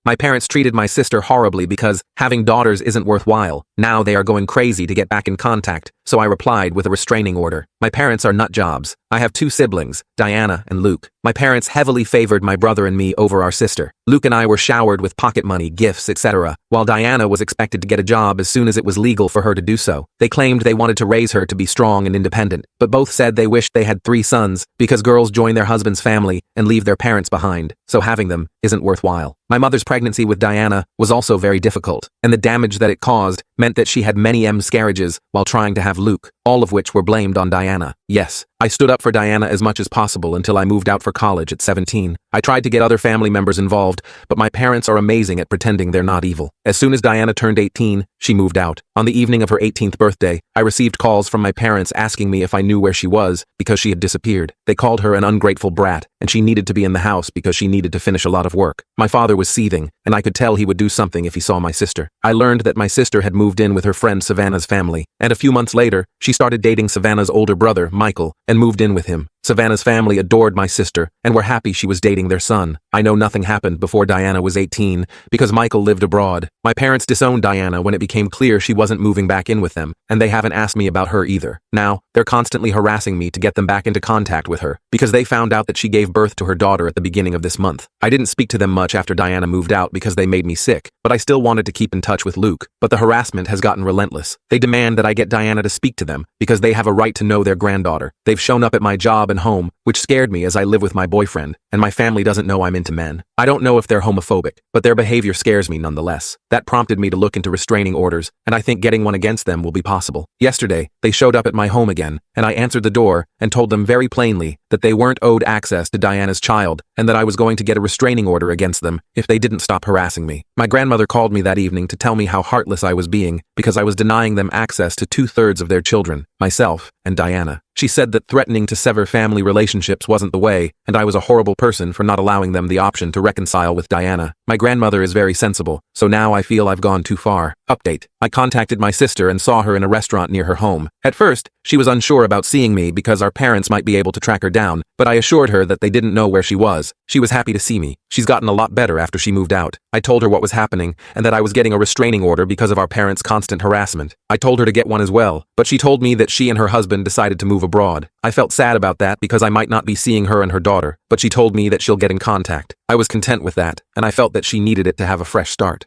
My parents treated my sister horribly because having daughters isn't worthwhile. Now they are going crazy to get back in contact, so I replied with a restraining order. My parents are nut jobs. I have two siblings, Diana and Luke. My parents heavily favored my brother and me over our sister. Luke and I were showered with pocket money, gifts, etc., while Diana was expected to get a job as soon as it was legal for her to do so. They claimed they wanted to raise her to be strong and independent, but both said they wished they had 3 sons because girls join their husband's family and leave their parents behind, so having them isn't worthwhile. My mother's pregnancy with Diana was also very difficult, and the damage that it caused meant that she had many miscarriages while trying to have Luke, all of which were blamed on Diana. Yes, I stood up for Diana as much as possible until I moved out for college at 17. I tried to get other family members involved, but my parents are amazing at pretending they're not evil. As soon as Diana turned 18, she moved out. On the evening of her 18th birthday, I received calls from my parents asking me if I knew where she was because she had disappeared. They called her an ungrateful brat, and she needed to be in the house because she needed to finish a lot of work. My father was seething, and I could tell he would do something if he saw my sister. I learned that my sister had moved in with her friend Savannah's family, and a few months later, she started dating Savannah's older brother, Michael, and moved in with him. Savannah's family adored my sister and were happy she was dating their son. I know nothing happened before Diana was 18 because Michael lived abroad. My parents disowned Diana when it became clear she wasn't moving back in with them, and they haven't asked me about her either. Now, they're constantly harassing me to get them back into contact with her because they found out that she gave birth to her daughter at the beginning of this month. I didn't speak to them much after Diana moved out because they made me sick, but I still wanted to keep in touch with Luke. But the harassment has gotten relentless. They demand that I get Diana to speak to them because they have a right to know their granddaughter. They've shown up at my job and home, which scared me as I live with my boyfriend, and my family doesn't know I'm into men. I don't know if they're homophobic, but their behavior scares me nonetheless. That prompted me to look into restraining orders, and I think getting one against them will be possible. Yesterday, they showed up at my home again, and I answered the door and told them very plainly that they weren't owed access to Diana's child and that I was going to get a restraining order against them if they didn't stop harassing me. My grandmother called me that evening to tell me how heartless I was being because I was denying them access to 2/3 of their children, myself and Diana. She said that threatening to sever family relationships wasn't the way, and I was a horrible person for not allowing them the option to reconcile with Diana. My grandmother is very sensible, so now I feel I've gone too far. Update. I contacted my sister and saw her in a restaurant near her home. At first, she was unsure about seeing me because our parents might be able to track her down, but I assured her that they didn't know where she was. She was happy to see me. She's gotten a lot better after she moved out. I told her what was happening and that I was getting a restraining order because of our parents' constant harassment. I told her to get one as well, but she told me that she and her husband decided to move abroad. I felt sad about that because I might not be seeing her and her daughter, but she told me that she'll get in contact. I was content with that, and I felt that she needed it to have a fresh start.